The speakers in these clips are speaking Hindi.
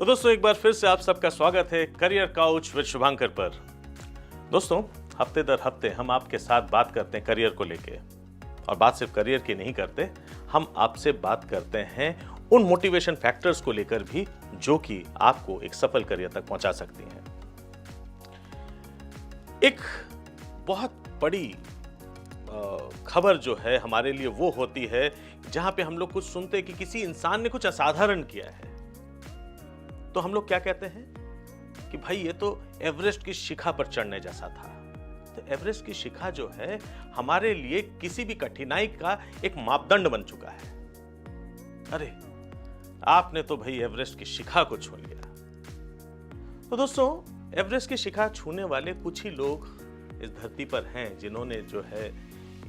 दोस्तों एक बार फिर से आप सबका स्वागत है करियर काउच विद शुभांकर पर। दोस्तों हफ्ते दर हफ्ते हम आपके साथ बात करते हैं करियर को लेके, और बात सिर्फ करियर की नहीं करते, हम आपसे बात करते हैं उन मोटिवेशन फैक्टर्स को लेकर भी जो कि आपको एक सफल करियर तक पहुंचा सकती हैं। एक बहुत बड़ी खबर जो है हमारे लिए वो होती है जहां पे हम लोग कुछ सुनते हैं कि किसी इंसान ने कुछ असाधारण किया है, तो हम लोग क्या कहते हैं कि भाई ये तो एवरेस्ट की शिखा पर चढ़ने जैसा था। तो एवरेस्ट की शिखा जो है हमारे लिए किसी भी कठिनाई का एक मापदंड बन चुका है। अरे आपने तो भाई एवरेस्ट की शिखा को छू लिया। तो दोस्तों एवरेस्ट की शिखा छूने वाले कुछ ही लोग इस धरती पर हैं जिन्होंने जो है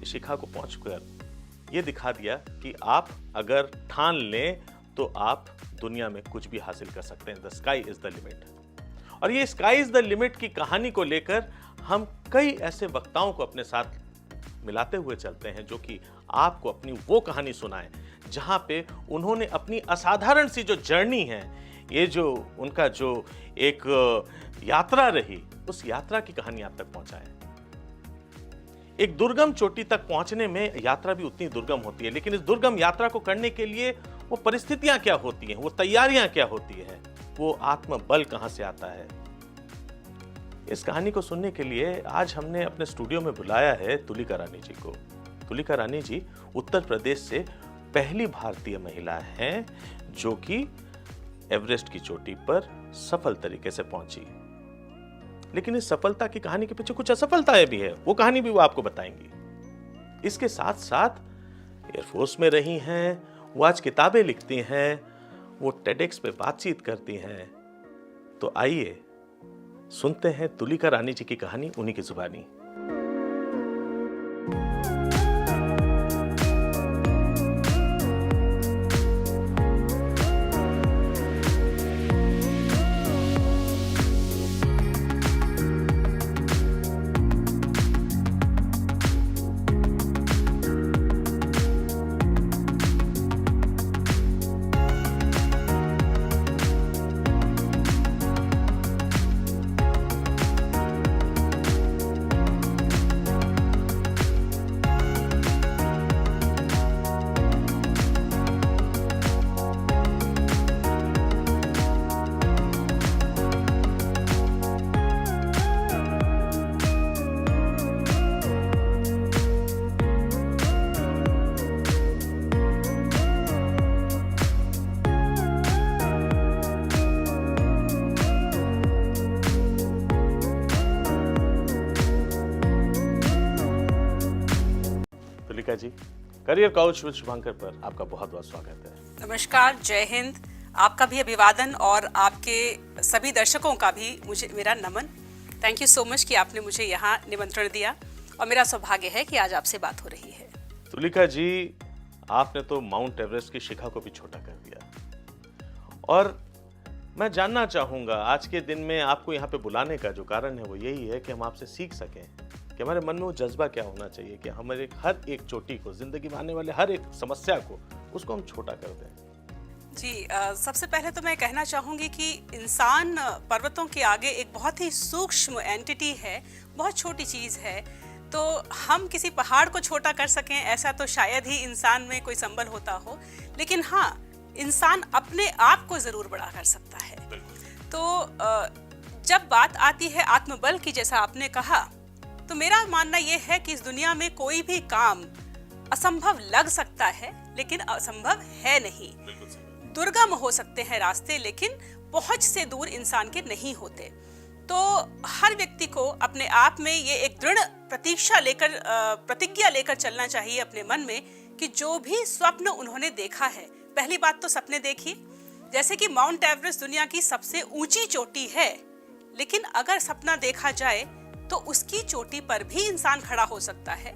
इस शिखा को पहुंचकर ये दिखा दिया कि आप अगर ठान लें तो आप दुनिया में कुछ भी हासिल कर सकते हैं। The sky is the limit. और ये स्काई इज द लिमिट की कहानी को लेकर हम कई ऐसे वक्ताओं को अपने साथ मिलाते हुए चलते हैं जो कि आपको अपनी वो कहानी सुनाएं जहां पे उन्होंने अपनी असाधारण सी जो जर्नी है, ये जो उनका जो एक यात्रा रही, उस यात्रा की कहानी आप तक पहुंचाएं। एक दुर्गम चोटी तक पहुंचने में यात्रा भी उतनी दुर्गम होती है, लेकिन इस दुर्गम यात्रा को करने के लिए वो परिस्थितियां क्या होती हैं, वो तैयारियां क्या होती है, वो आत्मबल कहां से आता है। इस कहानी को सुनने के लिए आज हमने अपने स्टूडियो में बुलाया है तुलिका रानी जी को। तुलिका रानी जी उत्तर प्रदेश से पहली भारतीय महिला हैं जो कि एवरेस्ट की चोटी पर सफल तरीके से पहुंची। लेकिन इस सफलता की कहानी के पीछे कुछ असफलताएं भी है, वो कहानी भी वो आपको बताएंगी। इसके साथ साथ एयरफोर्स में रही हैं, वो आज किताबें लिखती हैं, वो टेडेक्स पे बातचीत करती हैं। तो आइए सुनते हैं तुलिका रानी जी की कहानी उन्हीं की जुबानी। तुलिका जी, करियर काउच विद शुभांकर पर आपका बहुत बहुत स्वागत है। नमस्कार, जय हिंद। आपका भी अभिवादन और आपके सभी दर्शकों का भी मेरा नमन। थैंक यू सो मच कि आपने मुझे यहाँ निमंत्रण दिया और मेरा सौभाग्य है कि आज आपसे बात हो रही है। तुलिका जी, आपने तो माउंट एवरेस्ट की शिखा को भी छोटा कर दिया, और मैं जानना चाहूंगा आज के दिन में आपको यहाँ पे बुलाने का जो कारण है वो यही है कि हम आपसे सीख सकें कि हमारे मन में वो जज्बा क्या होना चाहिए कि हमारे हर एक चोटी को, जिंदगी में आने वाले हर एक समस्या को, उसको हम छोटा कर दें। जी, सबसे पहले तो मैं कहना चाहूँगी कि इंसान पर्वतों के आगे एक बहुत ही सूक्ष्म एंटिटी है, बहुत छोटी चीज़ है। तो हम किसी पहाड़ को छोटा कर सकें ऐसा तो शायद ही इंसान में कोई संबल होता हो, लेकिन हाँ, इंसान अपने आप को ज़रूर बड़ा कर सकता है। तो जब बात आती है आत्मबल की, जैसा आपने कहा, तो मेरा मानना यह है कि इस दुनिया में कोई भी काम असंभव लग सकता है लेकिन असंभव है नहीं। दुर्गम हो सकते हैं रास्ते, लेकिन पहुंच से दूर इंसान के नहीं होते। तो हर व्यक्ति को अपने आप में ये एक दृढ़ प्रतिज्ञा लेकर चलना चाहिए अपने मन में कि जो भी स्वप्न उन्होंने देखा है, पहली बात तो सपने देखिए। जैसे कि माउंट एवरेस्ट दुनिया की सबसे ऊंची चोटी है, लेकिन अगर सपना देखा जाए तो उसकी चोटी पर भी इंसान खड़ा हो सकता है।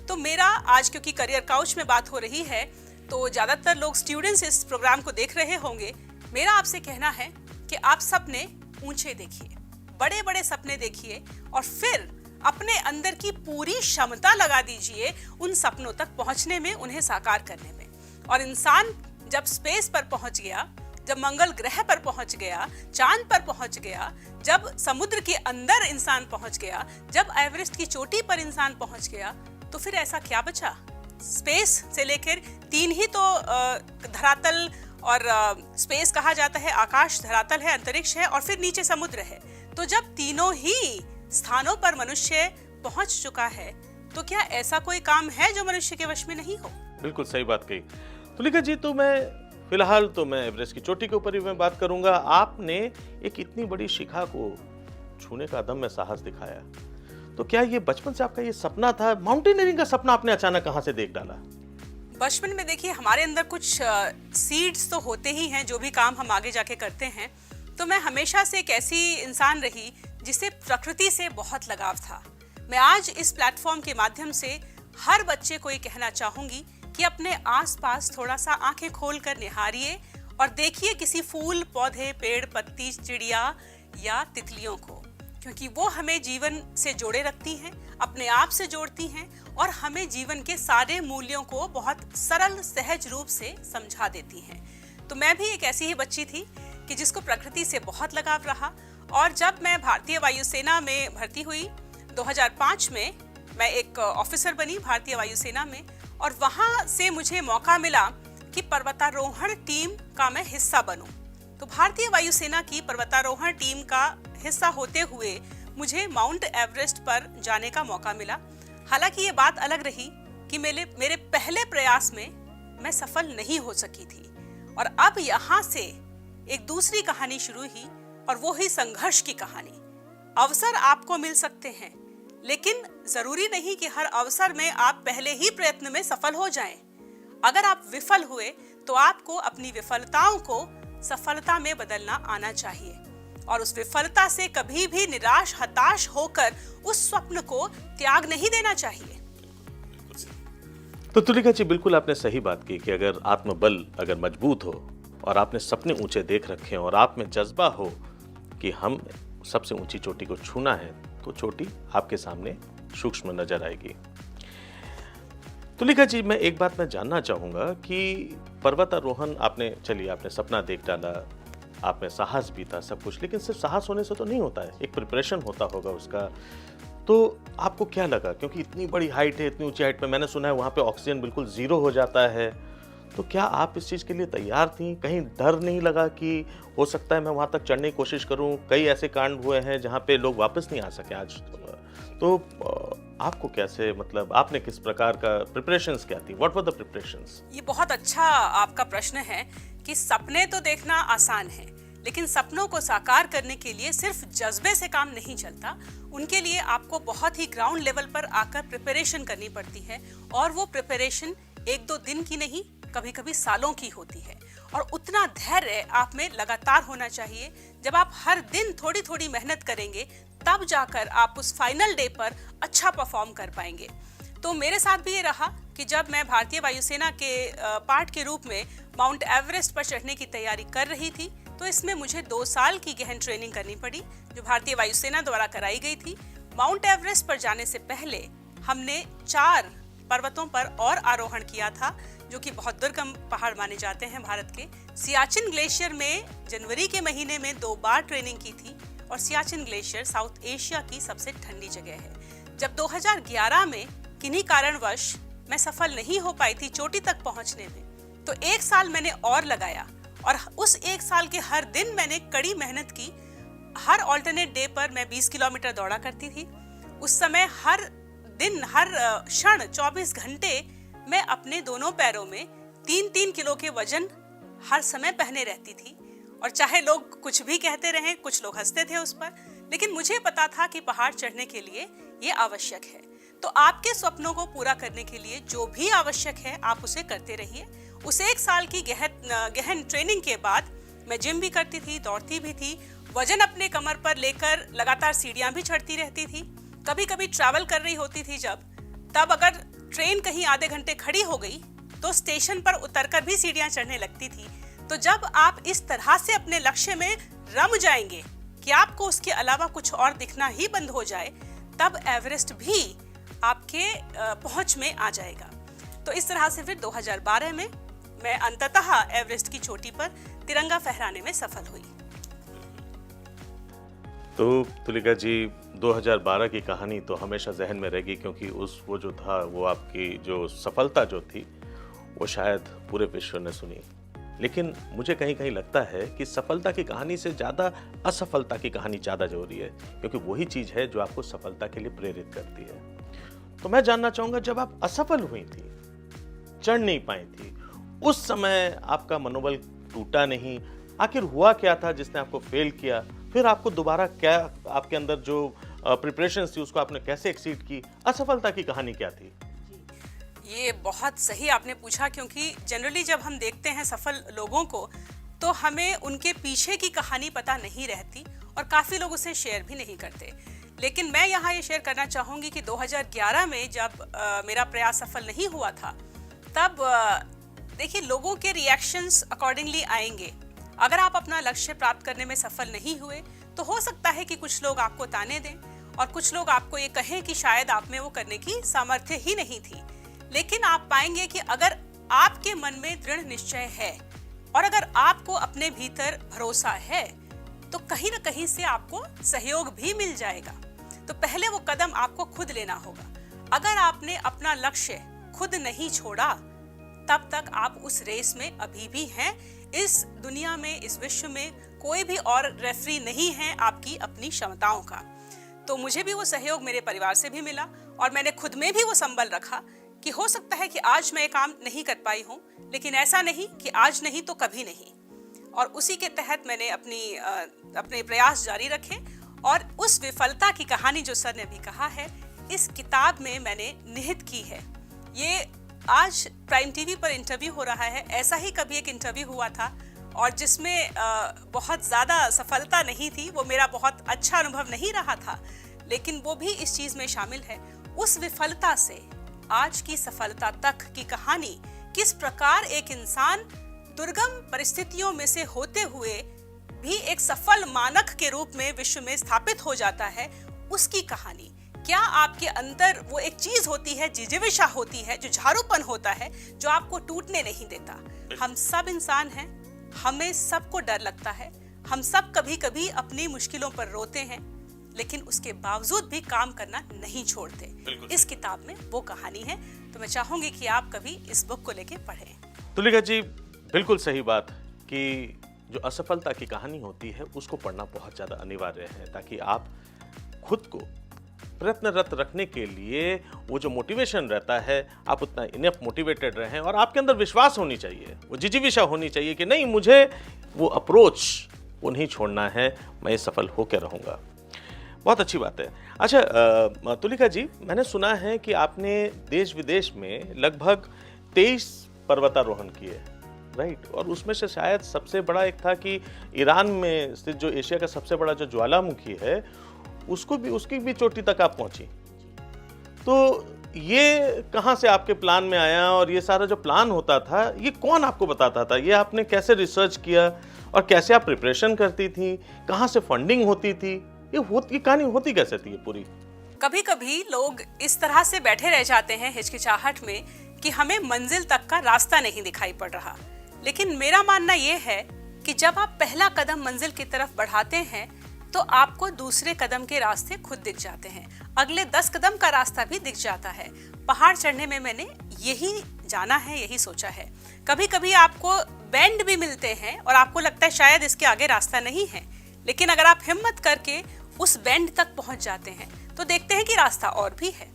तो मेरा आज, क्योंकि करियर काउच में बात हो रही है, तो ज्यादातर लोग स्टूडेंट्स इस प्रोग्राम को देख रहे होंगे। मेरा आपसे कहना है कि आप सपने ऊंचे देखिए, बड़े बड़े सपने देखिए, और फिर अपने अंदर की पूरी क्षमता लगा दीजिए उन सपनों तक पहुंचने में, उन्हें साकार करने में। और इंसान जब स्पेस पर पहुंच गया जब मंगल ग्रह पर पहुंच गया, चांद पर पहुंच गया, जब समुद्र के अंदर इंसान पहुंच गया, जब एवरेस्ट की चोटी पर इंसान पहुंच गया, तो फिर ऐसा क्या बचा? स्पेस से लेकर 3 ही तो धरातल और स्पेस कहा जाता है, आकाश, धरातल है, अंतरिक्ष है और फिर नीचे समुद्र है। तो जब तीनों ही स्थानों पर मनुष्य पहुंच चुका है, तो क्या ऐसा कोई काम है जो मनुष्य के वश में नहीं हो? बिल्कुल सही बात कही तुलिका जी। तो फिलहाल मैं एवरेस्ट की चोटी के ऊपर ही मैं बात करूंगा। आपने एक इतनी बड़ी शिखा को छूने का दम में साहस दिखाया, तो क्या ये बचपन से आपका ये सपना था? माउंटेनियरिंग का सपना आपने अचानक कहां से देख डाला? बचपन में देखिए, हमारे अंदर कुछ सीड्स तो होते ही हैं, जो भी काम हम आगे जाके करते हैं। तो मैं हमेशा से एक ऐसी इंसान रही जिसे प्रकृति से बहुत लगाव था। मैं आज इस प्लेटफॉर्म के माध्यम से हर बच्चे को ये कहना चाहूंगी कि अपने आसपास थोड़ा सा आंखें खोलकर निहारिए और देखिए किसी फूल, पौधे, पेड़, पत्ती, चिड़िया या तितलियों को, क्योंकि वो हमें जीवन से जोड़े रखती हैं, अपने आप से जोड़ती हैं और हमें जीवन के सारे मूल्यों को बहुत सरल, सहज रूप से समझा देती हैं। तो मैं भी एक ऐसी ही बच्ची थी कि जिसको प्रकृति से बहुत लगाव रहा। और जब मैं भारतीय वायुसेना में भर्ती हुई 2005 में, मैं एक ऑफिसर बनी भारतीय वायुसेना में, और वहां से मुझे मौका मिला कि पर्वतारोहण टीम का मैं हिस्सा बनूं। तो भारतीय वायुसेना की पर्वतारोहण टीम का हिस्सा होते हुए मुझे माउंट एवरेस्ट पर जाने का मौका मिला। हालांकि ये बात अलग रही कि मेरे पहले प्रयास में मैं सफल नहीं हो सकी थी। और अब यहाँ से एक दूसरी कहानी शुरू हुई, और वो ही संघर्ष की कहानी। अवसर आपको मिल सकते हैं, लेकिन जरूरी नहीं कि हर अवसर में आप पहले ही प्रयत्न में सफल हो जाएं। अगर आप विफल हुए तो आपको अपनी विफलताओं को सफलता में बदलना आना चाहिए, और उस विफलता से कभी भी निराश, हताश होकर उस स्वप्न को त्याग नहीं देना चाहिए। तो तुलिका जी, बिल्कुल आपने सही बात की कि अगर आत्मबल अगर मजबूत हो और आपने सपने ऊंचे देख रखे हैं और आप में जज्बा हो कि हम सबसे ऊंची चोटी को छूना है, तो चोटी आपके सामने सूक्ष्म नजर आएगी। तुलिका जी, मैं एक बात मैं जानना चाहूंगा कि पर्वतारोहण आपने सपना देख डाला, आप में साहस भी था, सब कुछ, लेकिन सिर्फ साहस होने से तो नहीं होता है, एक प्रिपरेशन होता होगा उसका। तो आपको क्या लगा, क्योंकि इतनी बड़ी हाइट है, इतनी ऊंची हाइट पे मैंने सुना है वहां पे ऑक्सीजन बिल्कुल जीरो हो जाता है, तो क्या आप इस चीज के लिए तैयार थी? कहीं डर नहीं लगा कि हो सकता है मैं वहां तक चढ़ने की कोशिश करूं? कई ऐसे कांड हुए हैं जहां पे लोग वापस नहीं आ सके आज। तो आपको कैसे, मतलब आपने किस प्रकार का प्रिपरेशंस क्या थी? What were the preparations? ये बहुत अच्छा आपका प्रश्न है कि सपने तो देखना आसान है, लेकिन सपनों को साकार करने के लिए सिर्फ जज्बे से काम नहीं चलता। उनके लिए आपको बहुत ही ग्राउंड लेवल पर आकर प्रिपरेशन करनी पड़ती है, और वो प्रिपरेशन 1-2 दिन की नहीं, कभी कभी सालों की होती है। और उतना धैर्य आप में लगातार होना चाहिए। जब आप हर दिन थोड़ी थोड़ी मेहनत करेंगे, तब जाकर आप उस फाइनल डे पर अच्छा परफॉर्म कर पाएंगे। तो मेरे साथ भी ये रहा कि जब मैं भारतीय वायुसेना के पार्ट के रूप में माउंट एवरेस्ट पर चढ़ने की तैयारी कर रही थी, तो इसमें मुझे 2 साल की गहन ट्रेनिंग करनी पड़ी, जो भारतीय वायुसेना द्वारा कराई गई थी। माउंट एवरेस्ट पर जाने से पहले हमने 4 पर्वतों पर और आरोहण किया था, जो कि बहुत दुर्गम पहाड़ माने जाते हैं भारत के। सियाचिन ग्लेशियर में जनवरी के महीने में 2 बार ट्रेनिंग की थी, और सियाचिन ग्लेशियर साउथ एशिया की सबसे ठंडी जगह है। जब 2011 में किन्हीं कारणवश मैं सफल नहीं हो पाई थी चोटी तक पहुंचने में, तो 1 साल मैंने और लगाया, और उस 1 साल के हर दिन मैंने कड़ी मेहनत की। हर ऑल्टरनेट डे पर मैं 20 किलोमीटर दौड़ा करती थी। उस समय हर दिन, हर क्षण 24 घंटे मैं अपने दोनों पैरों में 3-3 किलो के वजन हर समय पहने रहती थी। और चाहे लोग कुछ भी कहते रहें, कुछ लोग हंसते थे उस पर, लेकिन मुझे पता था कि पहाड़ चढ़ने के लिए ये आवश्यक है। तो आपके सपनों को पूरा करने के लिए जो भी आवश्यक है, आप उसे करते रहिए। उस 1 साल की गहन ट्रेनिंग के बाद मैं जिम भी करती थी, दौड़ती भी थी, वजन अपने कमर पर लेकर लगातार सीढ़ियां भी चढ़ती रहती थी। कभी कभी ट्रैवल कर रही होती थी तब अगर ट्रेन कहीं आधे घंटे खड़ी हो गई, तो स्टेशन पर उतरकर भी सीढ़ियां चढ़ने लगती थी। तो जब आप इस तरह से अपने लक्ष्य में रम जाएंगे कि आपको उसके अलावा कुछ और दिखना ही बंद हो जाए, तब एवरेस्ट भी आपके पहुंच में आ जाएगा। तो इस तरह से फिर 2012 में मैं अंततः एवरेस्ट की चोटी पर तिरंगा फहराने में सफल हुई। तो तुलिका जी, 2012 की कहानी तो हमेशा जहन में रहेगी, क्योंकि वो जो था, वो आपकी जो सफलता जो थी वो शायद पूरे विश्व ने सुनी। लेकिन मुझे कहीं कहीं लगता है कि सफलता की कहानी से ज़्यादा असफलता की कहानी ज़्यादा जरूरी है, क्योंकि वही चीज़ है जो आपको सफलता के लिए प्रेरित करती है। तो मैं जानना चाहूँगा, जब आप असफल हुई थी, चढ़ नहीं पाई थी, उस समय आपका मनोबल टूटा नहीं? आखिर हुआ क्या था जिसने आपको फेल किया? फिर आपको दोबारा क्या, आपके अंदर जो प्रिपरेशन थी उसको आपने कैसे एक्सीड की? असफलता की कहानी क्या थी? ये बहुत सही आपने पूछा, क्योंकि जनरली जब हम देखते हैं सफल लोगों को तो हमें उनके पीछे की कहानी पता नहीं रहती और काफ़ी लोग उसे शेयर भी नहीं करते। लेकिन मैं यहाँ ये शेयर करना चाहूँगी कि 2011 में जब मेरा प्रयास सफल नहीं हुआ था, तब देखिए लोगों के रिएक्शंस अकॉर्डिंगली आएंगे। अगर आप अपना लक्ष्य प्राप्त करने में सफल नहीं हुए तो हो सकता है कि कुछ लोग आपको ताने दें और कुछ लोग आपको ये कहें कि शायद आप में वो करने की सामर्थ्य ही नहीं थी। लेकिन आप पाएंगे कि अगर आपके मन में दृढ़ निश्चय है और अगर आपको अपने भीतर भरोसा है तो कहीं ना कहीं से आपको सहयोग भी मिल जाएगा। तो पहले वो कदम आपको खुद लेना होगा। अगर आपने अपना लक्ष्य खुद नहीं छोड़ा तब तक आप उस रेस में अभी भी हैं। इस दुनिया में, इस विश्व में कोई भी और रेफरी नहीं है आपकी अपनी क्षमताओं का। तो मुझे भी वो सहयोग मेरे परिवार से भी मिला और मैंने खुद में भी वो संबल रखा कि हो सकता है कि आज मैं काम नहीं कर पाई हूँ, लेकिन ऐसा नहीं कि आज नहीं तो कभी नहीं। और उसी के तहत मैंने अपने प्रयास जारी रखे और उस विफलता की कहानी जो सर ने भी कहा है, इस किताब में मैंने निहित की है। ये आज प्राइम टीवी पर इंटरव्यू हो रहा है, ऐसा ही कभी एक इंटरव्यू हुआ था और जिसमें बहुत ज़्यादा सफलता नहीं थी, वो मेरा बहुत अच्छा अनुभव नहीं रहा था, लेकिन वो भी इस चीज़ में शामिल है। उस विफलता से आज की सफलता तक की कहानी, किस प्रकार एक इंसान दुर्गम परिस्थितियों में से होते हुए भी एक सफल मानक के रूप में विश्व में स्थापित हो जाता है, उसकी कहानी। क्या आपके अंदर वो एक चीज होती है, जिजीविषा होती है, जो झारूपन होता है, जो आपको टूटने नहीं देता। हम सब इंसान हैं, हमें सबको डर लगता है, हम सब कभी कभी अपनी मुश्किलों पर रोते हैं, लेकिन उसके बावजूद भी काम करना नहीं छोड़ते। इस किताब में वो कहानी है। तो मैं चाहूंगी कि आप कभी इस बुक को लेके पढ़ें। तुलिका जी, बिल्कुल सही बात कि जो असफलता की कहानी होती है उसको पढ़ना बहुत ज़्यादा अनिवार्य है, ताकि आप खुद को प्रयत्नरत रखने के लिए वो जो मोटिवेशन रहता है, आप उतना इनफ मोटिवेटेड रहें और आपके अंदर विश्वास होनी चाहिए, वो जिजीविषा होनी चाहिए कि नहीं, मुझे वो अप्रोच वो नहीं छोड़ना है, मैं सफल होकर रहूँगा। बहुत अच्छी बात है। अच्छा तुलिका जी, मैंने सुना है कि आपने देश विदेश में लगभग 23 पर्वतारोहण किए, राइट? और उसमें से शायद सबसे बड़ा एक था कि ईरान में स्थित जो एशिया का सबसे बड़ा जो ज्वालामुखी है, उसकी भी चोटी तक आप पहुंची। तो ये कहाँ से आपके प्लान में आया और ये सारा जो प्लान होता था, ये कौन आपको बताता था? ये आपने कैसे रिसर्च किया और कैसे आप प्रिपरेशन करती थी? कहाँ से फंडिंग होती थी? ये कहानी होती कैसे थी ये पूरी? कभी कभी लोग इस तरह से बैठे रह जाते हैं हिचकिचाहट में कि हमें मंजिल तक का रास्ता नहीं दिखाई पड़ रहा। लेकिन मेरा मानना ये है कि जब आप पहला कदम मंजिल की तरफ बढ़ाते हैं तो आपको दूसरे कदम के रास्ते खुद दिख जाते हैं, अगले 10 कदम का रास्ता भी दिख जाता है। पहाड़ चढ़ने में मैंने यही जाना है, यही सोचा है। कभी कभी आपको बेंड भी मिलते हैं और आपको लगता है शायद इसके आगे रास्ता नहीं है, लेकिन अगर आप हिम्मत करके उस बेंड तक पहुंच जाते हैं तो देखते हैं कि रास्ता और भी है।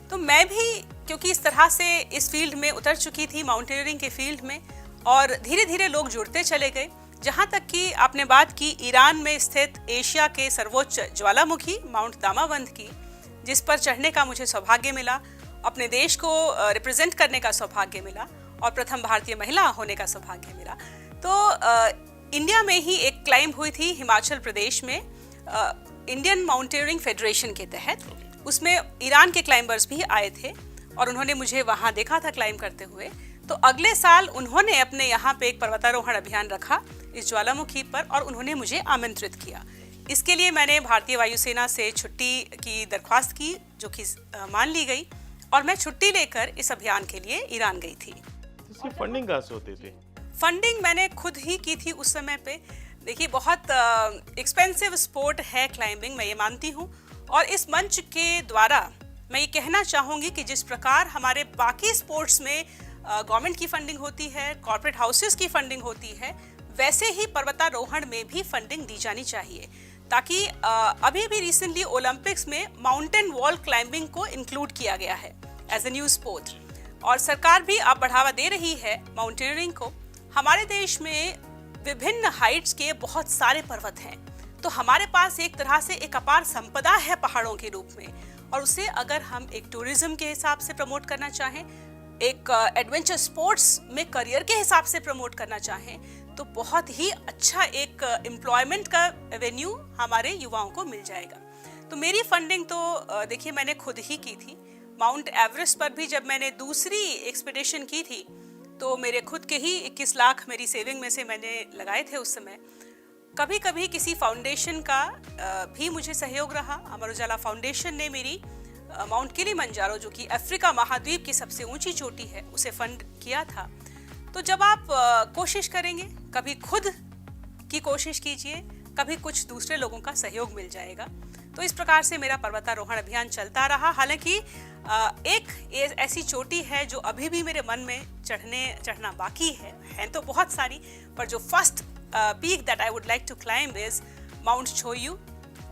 तो मैं भी क्योंकि इस तरह से इस फील्ड में उतर चुकी थी, माउंटेनियरिंग के फील्ड में, और धीरे धीरे लोग जुड़ते चले गए। जहाँ तक कि आपने बात की ईरान में स्थित एशिया के सर्वोच्च ज्वालामुखी माउंट दामावंद की, जिस पर चढ़ने का मुझे सौभाग्य मिला, अपने देश को रिप्रेजेंट करने का सौभाग्य मिला और प्रथम भारतीय महिला होने का सौभाग्य मिला। तो इंडिया में ही एक क्लाइंब हुई थी हिमाचल प्रदेश में, इंडियन माउंटेनियरिंग फेडरेशन के तहत। उसमें ईरान के क्लाइंबर्स भी आए थे और उन्होंने मुझे वहाँ देखा था क्लाइंब करते हुए। तो अगले साल उन्होंने अपने यहाँ पे एक पर्वतारोहण अभियान रखा इस ज्वालामुखी पर और उन्होंने मुझे आमंत्रित किया। इसके लिए मैंने भारतीय वायुसेना से छुट्टी की दरख्वास्त की, जो कि मान ली गई, और मैं छुट्टी लेकर इस अभियान के लिए ईरान गई थी। इसकी फंडिंग कहाँ से होती थी? फंडिंग मैंने खुद ही की थी उस समय पे। देखिए, बहुत एक्सपेंसिव स्पोर्ट है क्लाइंबिंग, मैं ये मानती हूँ। और इस मंच के द्वारा मैं ये कहना चाहूँगी कि जिस प्रकार हमारे बाकी स्पोर्ट्स में गवर्नमेंट की फंडिंग होती है, कॉर्पोरेट हाउसेस की फंडिंग होती है, वैसे ही पर्वतारोहण में भी फंडिंग दी जानी चाहिए, ताकि अभी भी रिसेंटली ओलंपिक्स में माउंटेन वॉल क्लाइंबिंग को इंक्लूड किया गया है एज ए न्यू स्पोर्ट। और सरकार भी अब बढ़ावा दे रही है माउंटेनियरिंग को। हमारे देश में विभिन्न हाइट्स के बहुत सारे पर्वत हैं, तो हमारे पास एक तरह से एक अपार संपदा है पहाड़ों के रूप में। और उसे अगर हम एक टूरिज्म के हिसाब से प्रमोट करना चाहें, एक एडवेंचर स्पोर्ट्स में करियर के हिसाब से प्रमोट करना चाहें, तो बहुत ही अच्छा एक एम्प्लॉयमेंट का एवेन्यू हमारे युवाओं को मिल जाएगा। तो मेरी फंडिंग तो देखिए मैंने खुद ही की थी। माउंट एवरेस्ट पर भी जब मैंने दूसरी एक्सपीडिशन की थी, तो मेरे खुद के ही 21 लाख मेरी सेविंग में से मैंने लगाए थे उस समय। कभी कभी किसी फाउंडेशन का भी मुझे सहयोग रहा। अमर उजाला फाउंडेशन ने मेरी माउंट किलिमंजारो, जो कि अफ्रीका महाद्वीप की सबसे ऊंची चोटी है, उसे फंड किया था। तो जब आप कोशिश करेंगे, कभी खुद की कोशिश कीजिए, कभी कुछ दूसरे लोगों का सहयोग मिल जाएगा। तो इस प्रकार से मेरा पर्वतारोहण अभियान चलता रहा। हालांकि एक ऐसी चोटी है जो अभी भी मेरे मन में चढ़ना बाकी है तो बहुत सारी, पर जो first peak that I would like to climb is mount Cho Oyu,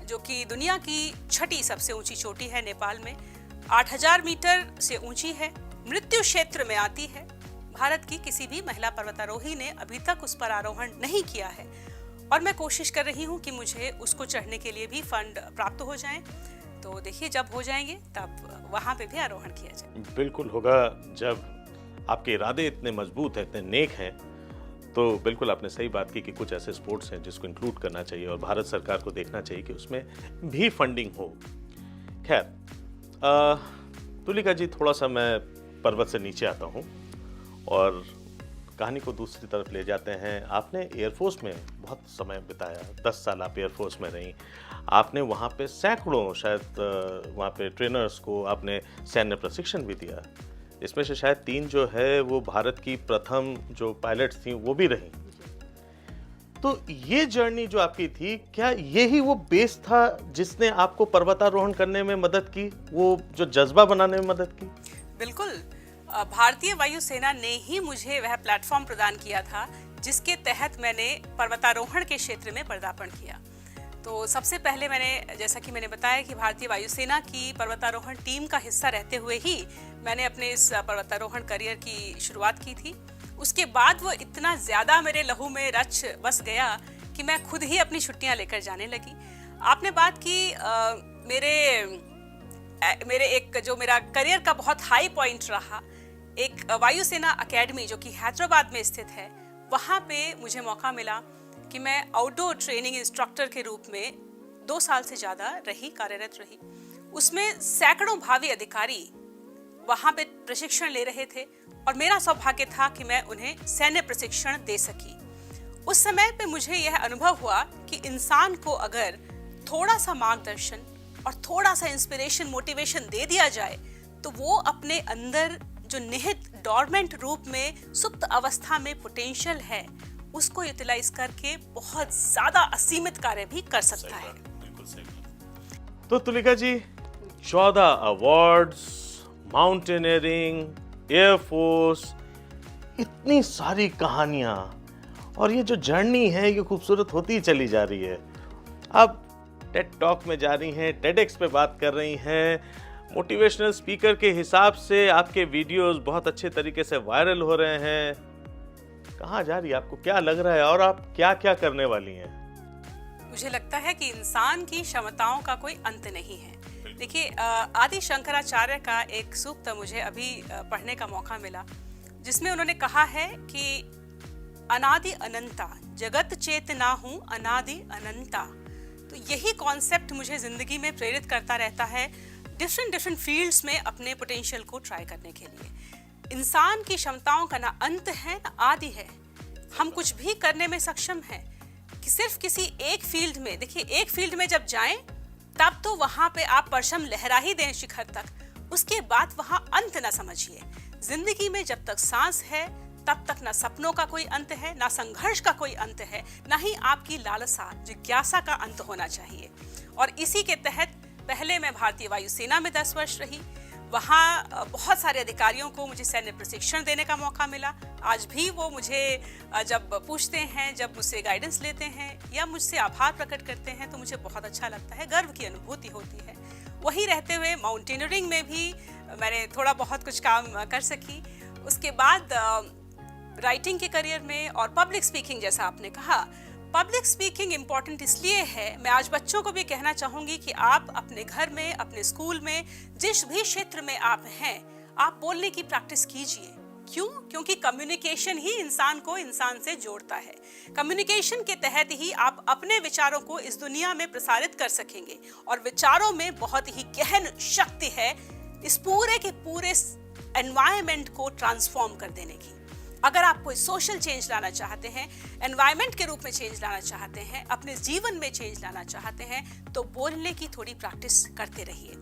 जो कि दुनिया की 6ठी सबसे ऊंची चोटी है नेपाल में। 8000 मीटर से ऊंची है, मृत्यु क्षेत्र में आती है। भारत की किसी भी महिला पर्वतारोही ने अभी तक उस पर आरोहण नहीं किया है, और मैं कोशिश कर रही हूँ कि मुझे उसको चढ़ने के लिए भी फंड प्राप्त हो जाएं। तो देखिए, जब हो जाएंगे तब वहाँ पे भी आरोहण किया जाए। बिल्कुल होगा। जब आपके इरादे इतने मजबूत हैं, इतने नेक हैं, तो बिल्कुल आपने सही बात की कि कुछ ऐसे स्पोर्ट्स हैं जिसको इंक्लूड करना चाहिए और भारत सरकार को देखना चाहिए कि उसमें भी फंडिंग हो। खैर, तुलिका जी, थोड़ा सा मैं पर्वत से नीचे आता हूँ और कहानी को दूसरी तरफ ले जाते हैं। आपने एयरफोर्स में बहुत समय बिताया, 10 साल आप एयरफोर्स में रहीं। आपने वहाँ पे सैकड़ों शायद वहाँ पे ट्रेनर्स को आपने सैन्य प्रशिक्षण भी दिया। इसमें से शायद 3 जो है वो भारत की प्रथम जो पायलट्स थी वो भी रहीं। तो ये जर्नी जो आपकी थी, क्या यही वो बेस था जिसने आपको पर्वतारोहण करने में मदद की, वो जो जज्बा बनाने में मदद की? बिल्कुल, भारतीय वायुसेना ने ही मुझे वह प्लेटफॉर्म प्रदान किया था जिसके तहत मैंने पर्वतारोहण के क्षेत्र में पदार्पण किया। तो सबसे पहले मैंने, जैसा कि मैंने बताया कि भारतीय वायुसेना की पर्वतारोहण टीम का हिस्सा रहते हुए ही मैंने अपने इस पर्वतारोहण करियर की शुरुआत की थी। उसके बाद वो इतना ज़्यादा मेरे लहू में रच बस गया कि मैं खुद ही अपनी छुट्टियां लेकर जाने लगी। आपने बात की मेरे एक जो मेरा करियर का बहुत हाई पॉइंट रहा, एक वायुसेना अकेडमी जो कि हैदराबाद में स्थित है, वहाँ पे मुझे मौका मिला कि मैं आउटडोर ट्रेनिंग इंस्ट्रक्टर के रूप में 2 साल से ज़्यादा कार्यरत रही। उसमें सैकड़ों भावी अधिकारी वहाँ पे प्रशिक्षण ले रहे थे और मेरा सौभाग्य था कि मैं उन्हें सैन्य प्रशिक्षण दे सकी। उस समय पे मुझे यह अनुभव हुआ कि इंसान को अगर थोड़ा सा मार्गदर्शन और थोड़ा सा इंस्पिरेशन, मोटिवेशन दे दिया जाए, तो वो अपने अंदर जो निहित डॉर्मेंट रूप में सुप्त अवस्था में पोटेंशियल है, उसको यूटिलाइज करके बहुत ज्यादा असीमित कार्य भी कर सकता है। बिल्कुल सही। तो तुलिका जी, 14 अवार्ड्स, माउंटेनियरिंग, एयरफोर्स, इतनी सारी कहानियां, और ये जो जर्नी है ये खूबसूरत होती चली जा रही है। अब टेड टॉक में जा रही हैं, टेडएक्स पे बात कर रही हैं, मोटिवेशनल स्पीकर के हिसाब से आपके वीडियोस बहुत अच्छे तरीके से वायरल हो रहे हैं। कहाँ जा रही है, आपको क्या लग रहा है, और आप क्या क्या करने वाली हैं? मुझे लगता है कि इंसान की क्षमताओं का कोई अंत नहीं है। देखिए, आदि शंकराचार्य का एक सूक्त मुझे अभी पढ़ने का मौका मिला, जिसमें उन्होंने कहा है कि अनादि अनंता जगत चेतना हूँ, अनादि अनंता। तो यही कॉन्सेप्ट मुझे जिंदगी में प्रेरित करता रहता है, डिफरेंट फील्ड्स में अपने पोटेंशियल को ट्राई करने के लिए। इंसान की क्षमताओं का ना अंत है ना आदि है। हम कुछ भी करने में सक्षम हैं कि सिर्फ किसी एक फील्ड में, देखिए एक फील्ड में जब जाएं तब तो वहां पे आप परचम लहरा ही दें शिखर तक, उसके बाद वहां अंत ना समझिए। जिंदगी में जब तक सांस है तब तक ना सपनों का कोई अंत है, ना संघर्ष का कोई अंत है, ना ही आपकी लालसा जिज्ञासा का अंत होना चाहिए। और इसी के तहत पहले मैं भारतीय वायुसेना में 10 वर्ष रही। वहाँ बहुत सारे अधिकारियों को मुझे सैन्य प्रशिक्षण देने का मौका मिला। आज भी वो मुझे जब पूछते हैं, जब मुझसे गाइडेंस लेते हैं या मुझसे आभार प्रकट करते हैं, तो मुझे बहुत अच्छा लगता है, गर्व की अनुभूति होती है। वहीं रहते हुए माउंटेनियरिंग में भी मैंने थोड़ा बहुत कुछ काम कर सकी। उसके बाद राइटिंग के करियर में और पब्लिक स्पीकिंग, जैसा आपने कहा, पब्लिक स्पीकिंग इम्पॉर्टेंट इसलिए है, मैं आज बच्चों को भी कहना चाहूँगी कि आप अपने घर में, अपने स्कूल में, जिस भी क्षेत्र में आप हैं, आप बोलने की प्रैक्टिस कीजिए। क्यों? क्योंकि कम्युनिकेशन ही इंसान को इंसान से जोड़ता है। कम्युनिकेशन के तहत ही आप अपने विचारों को इस दुनिया में प्रसारित कर सकेंगे, और विचारों में बहुत ही गहन शक्ति है इस पूरे के पूरे एनवायरनमेंट को ट्रांसफॉर्म कर देने की। अगर आप कोई सोशल चेंज लाना चाहते हैं, एनवायरनमेंट के रूप में चेंज लाना चाहते हैं, अपने जीवन में चेंज लाना चाहते हैं, तो बोलने की थोड़ी प्रैक्टिस करते रहिए।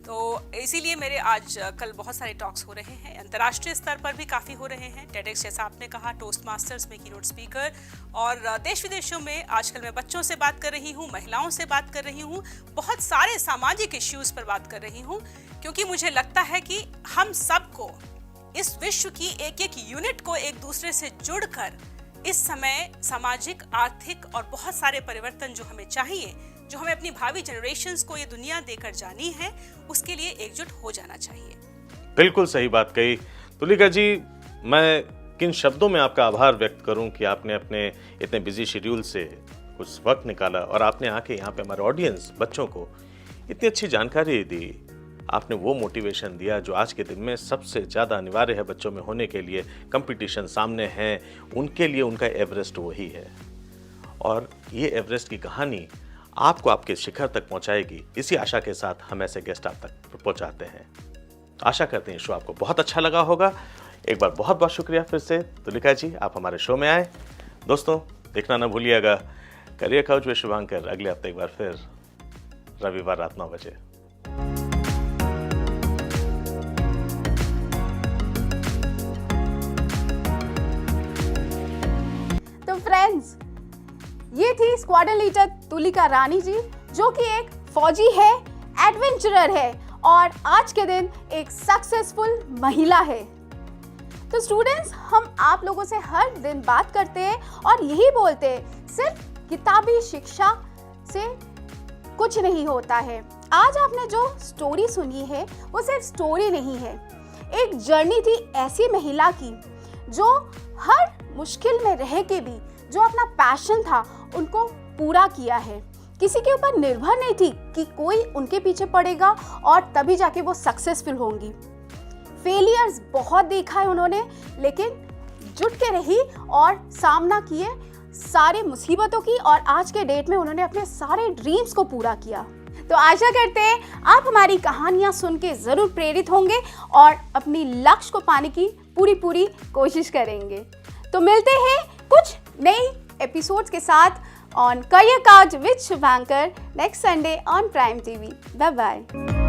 तो इसीलिए मेरे आज कल बहुत सारे टॉक्स हो रहे हैं, अंतर्राष्ट्रीय स्तर पर भी काफ़ी हो रहे हैं। टेडेक्स, जैसा आपने कहा, टोस्ट मास्टर्स में कीनोट स्पीकर, और देश विदेशों में आजकल मैं बच्चों से बात कर रही हूँ, महिलाओं से बात कर रही हूँ, बहुत सारे सामाजिक इश्यूज़ पर बात कर रही हूँ, क्योंकि मुझे लगता है कि हम सबको इस विश्व की एक एक यूनिट को एक दूसरे से जुड़कर इस समय सामाजिक, आर्थिक और बहुत सारे परिवर्तन जो हमें चाहिए, जो हमें अपनी भावी जनरेशंस को ये दुनिया देकर जानी है, उसके लिए एकजुट हो जाना चाहिए। बिल्कुल सही बात कही तुलिका जी। मैं किन शब्दों में आपका आभार व्यक्त करूं कि आपने अपने इतने बिजी शेड्यूल से कुछ वक्त निकाला और आपने आके यहाँ पे हमारे ऑडियंस, बच्चों को इतनी अच्छी जानकारी दी। आपने वो मोटिवेशन दिया जो आज के दिन में सबसे ज़्यादा अनिवार्य है बच्चों में होने के लिए। कंपटीशन सामने हैं, उनके लिए उनका एवरेस्ट वही है, और ये एवरेस्ट की कहानी आपको आपके शिखर तक पहुंचाएगी। इसी आशा के साथ हम ऐसे गेस्ट आप तक पहुंचाते हैं। आशा करते हैं शो आपको बहुत अच्छा लगा होगा। एक बार बहुत बहुत शुक्रिया फिर से तुलिका जी, आप हमारे शो में आए। दोस्तों, देखना ना भूलिएगा करियर काउच विद शुभांकर अगले हफ्ते एक बार फिर, रविवार रात 9 बजे। फ्रेंड्स, ये थी स्क्वाड्रन लीडर तुलिका रानी जी, जो कि एक फौजी है, एडवेंचरर है और आज के दिन एक सक्सेसफुल महिला है। तो स्टूडेंट्स, हम आप लोगों से हर दिन बात करते हैं और यही बोलते हैं, सिर्फ किताबी शिक्षा से कुछ नहीं होता है। आज आपने जो स्टोरी सुनी है वो सिर्फ स्टोरी नहीं है, एक जर्नी थी ऐसी महिला की जो हर मुश्किल में रह के भी जो अपना पैशन था उनको पूरा किया है। किसी के ऊपर निर्भर नहीं थी कि कोई उनके पीछे पड़ेगा और तभी जाके वो सक्सेसफुल होंगी। फेलियर्स बहुत देखा है उन्होंने, लेकिन जुट के रही और सामना किए सारे मुसीबतों की, और आज के डेट में उन्होंने अपने सारे ड्रीम्स को पूरा किया। तो आशा करते हैं आप हमारी कहानियां सुन के जरूर प्रेरित होंगे और अपनी लक्ष्य को पाने की पूरी कोशिश करेंगे। तो मिलते हैं कुछ नई एपिसोड्स के साथ on career couch with Shubhankar next Sunday on Prime TV. Bye bye.